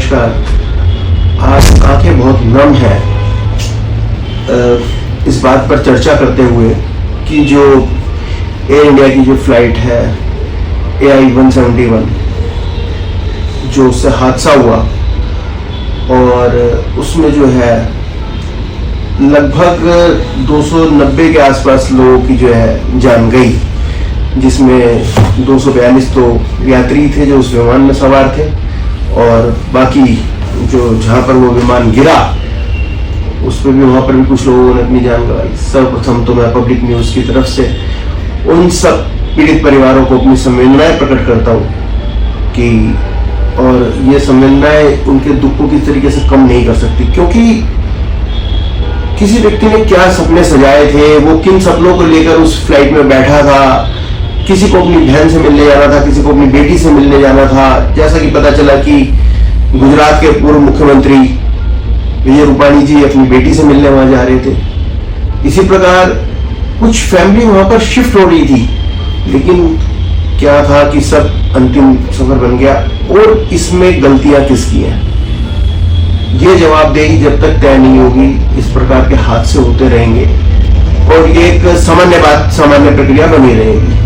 नमस्कार। आज आंखें बहुत नम हैं इस बात पर चर्चा करते हुए कि जो एयर इंडिया की जो फ्लाइट है AI-171 जो उससे हादसा हुआ और उसमें जो है लगभग 290 के आसपास लोगों की जो है जान गई, जिसमें 242 तो यात्री थे जो उस विमान में सवार थे और बाकी जो जहाँ पर वो विमान गिरा उस पर भी वहाँ पर भी कुछ लोगों ने अपनी जान गंवाई। सर्वप्रथम तो मैं पब्लिक न्यूज़ की तरफ से उन सब पीड़ित परिवारों को अपनी संवेदनाएं प्रकट करता हूँ कि और ये संवेदनाएं उनके दुख को किस तरीके से कम नहीं कर सकती, क्योंकि किसी व्यक्ति ने क्या सपने सजाए थे, वो किन सपनों को लेकर उस फ्लाइट में बैठा था। किसी को अपनी बहन से मिलने जाना था, किसी को अपनी बेटी से मिलने जाना था। जैसा कि पता चला कि गुजरात के पूर्व मुख्यमंत्री विजय रूपाणी जी अपनी बेटी से मिलने वहां जा रहे थे। इसी प्रकार कुछ फैमिली वहां पर शिफ्ट हो रही थी, लेकिन क्या था कि सब अंतिम सफर बन गया। और इसमें गलतियां किसकी हैं, ये जवाबदेही जब तक तय नहीं होगी इस प्रकार के हादसे होते रहेंगे और ये एक सामान्य प्रक्रिया बनी रहेगी।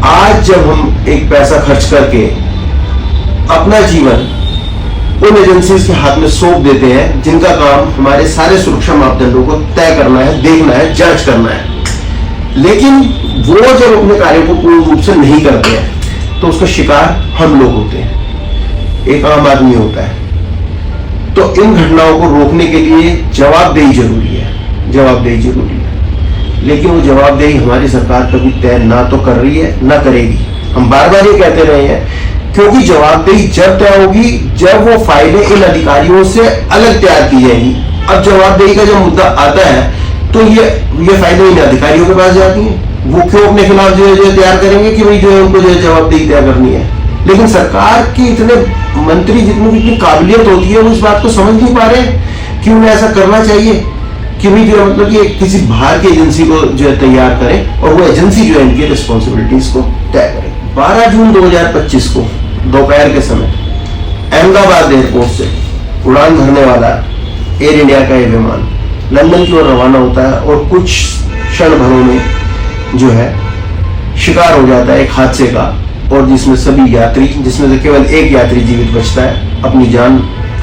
आज जब हम एक पैसा खर्च करके अपना जीवन उन एजेंसीज के हाथ में सौंप देते हैं जिनका काम हमारे सारे सुरक्षा मापदंडों को तय करना है, देखना है, जांच करना है, लेकिन वो जब अपने कार्य को पूर्ण रूप से नहीं करते हैं तो उसका शिकार हम लोग होते हैं, एक आम आदमी होता है। तो इन घटनाओं को रोकने के लिए जवाबदेही जरूरी है, लेकिन वो जवाबदेही हमारी सरकार कभी तय ना तो कर रही है ना करेगी। हम बार बार ये कहते रहे हैं, क्योंकि जवाबदेही जब तय होगी जब वो फाइलें इन अधिकारियों से अलग तैयार की जाएंगी। अब जवाबदेही का जब मुद्दा आता है तो ये फाइलें इन अधिकारियों के पास जाती हैं, वो क्यों अपने खिलाफ जो है तैयार करेंगे कि भाई जो है उनको जो है जवाबदेही तय करनी है। लेकिन सरकार की इतने मंत्री जितनी काबिलियत होती है वो इस बात को समझ नहीं पा रहे कि उन्हें ऐसा करना चाहिए कि भाई जो मतलब कि किसी बाहर की एजेंसी को जो है तैयार करें और वो एजेंसी जो है इनकी रिस्पॉन्सिबिलिटीज को तय करे। 12 जून 2025 को दोपहर के समय अहमदाबाद एयरपोर्ट से उड़ान भरने वाला एयर इंडिया का ये विमान लंदन की ओर रवाना होता है और कुछ क्षण भरों में जो है शिकार हो जाता है एक हादसे का, और जिसमें सभी यात्री, जिसमें से केवल एक यात्री जीवित बचता है, अपनी जान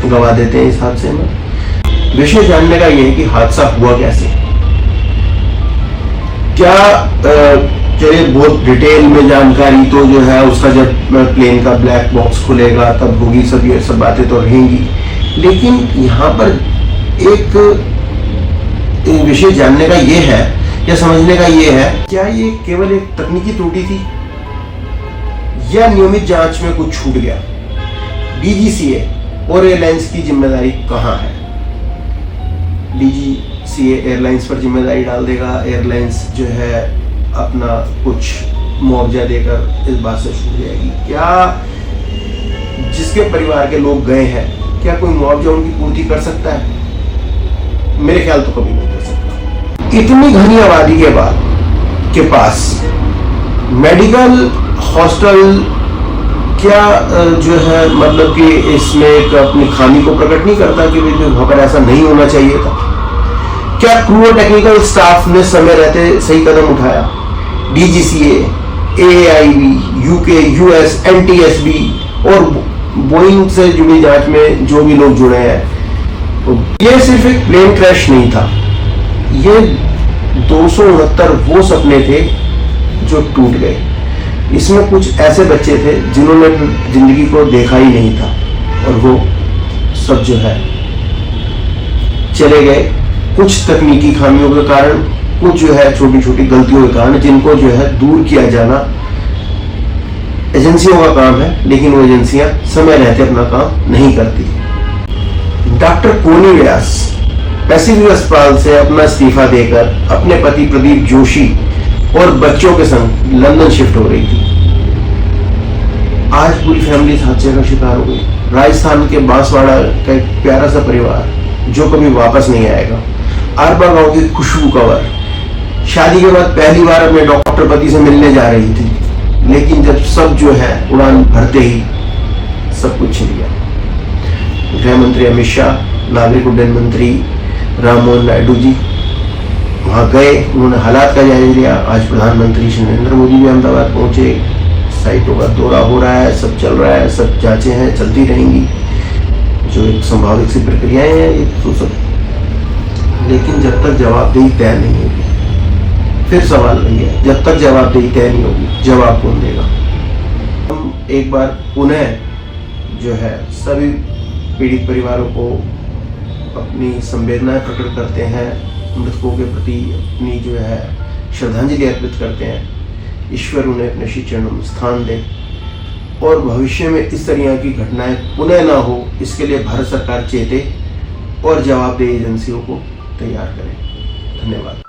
गंवा देते हैं इस हादसे में। विषय जानने का यह है कि हादसा हुआ कैसे, क्या चलिए बहुत डिटेल में जानकारी तो जो है उसका जब प्लेन का ब्लैक बॉक्स खुलेगा तब होगी, सब बातें तो रहेंगी, लेकिन यहाँ पर एक विषय जानने का ये है या समझने का ये है, क्या ये केवल एक तकनीकी त्रुटि थी या नियमित जांच में कुछ छूट गया। DGCA और एयरलाइंस की जिम्मेदारी कहाँ है। DGCA एयरलाइंस पर जिम्मेदारी डाल देगा, एयरलाइंस जो है अपना कुछ मुआवजा देकर इस बात से छूट जाएगी। क्या जिसके परिवार के लोग गए हैं क्या कोई मुआवजा उनकी पूर्ति कर सकता है? मेरे ख्याल तो कभी नहीं कर सकता। इतनी घनी आबादी के पास मेडिकल हॉस्टल क्या जो है मतलब कि इसमें एक अपनी खामी को प्रकट नहीं करता कि वहां पर ऐसा नहीं होना चाहिए था? क्या क्रू और टेक्निकल स्टाफ ने समय रहते सही कदम उठाया? DGCA, AAIB, UK, US, NTSB और बोइंग से जुड़ी जांच में जो भी लोग जुड़े हैं, ये सिर्फ एक प्लेन क्रैश नहीं था, ये 269 वो सपने थे जो टूट गए। इसमें कुछ ऐसे बच्चे थे जिन्होंने जिंदगी को देखा ही नहीं था और वो सब जो है चले गए, कुछ तकनीकी खामियों के कारण, कुछ जो है छोटी छोटी गलतियों के कारण, जिनको जो है दूर किया जाना एजेंसियों का काम है, लेकिन वो एजेंसियां समय रहते अपना काम नहीं करती। डॉक्टर कोनी व्यास पैसिफिक अस्पताल से अपना इस्तीफा देकर अपने पति प्रदीप जोशी और बच्चों के संग लंदन शिफ्ट हो रही थी। आज पूरी फैमिली इस हादसे का शिकार हो गई। राजस्थान के बांसवाड़ा का एक प्यारा सा परिवार जो कभी वापस नहीं आएगा। अरबा गांव की खुशबू कंवर शादी के बाद पहली बार अपने डॉक्टर पति से मिलने जा रही थी, लेकिन जब सब जो है उड़ान भरते ही सब कुछ छिन गया। गृह मंत्री अमित शाह, नागरिक उड्डयन मंत्री राममोहन नायडू जी वहाँ गए, उन्होंने हालात का जायजा लिया। आज प्रधानमंत्री श्री नरेंद्र मोदी भी अहमदाबाद पहुंचे, साइटों का दौरा हो रहा है, सब चल रहा है, सब जांचें हैं, चलती रहेंगी, जो एक संभावित सी प्रक्रियाएं हैं ये तो सब। लेकिन जब तक जवाबदेही तय नहीं होगी, फिर सवाल वही है, जब तक जवाबदेही तय नहीं होगी, जवाब कौन देगा। हम एक बार पुनः जो है सभी पीड़ित परिवारों को अपनी संवेदनाएं प्रकट करते हैं, मृतकों के प्रति अपनी जो है श्रद्धांजलि अर्पित करते हैं। ईश्वर उन्हें अपने श्री चरणों में स्थान दे और भविष्य में इस तरह की घटनाएं पुनः ना हो, इसके लिए भारत सरकार चेते और जवाबदेही एजेंसियों को तैयार करे। धन्यवाद।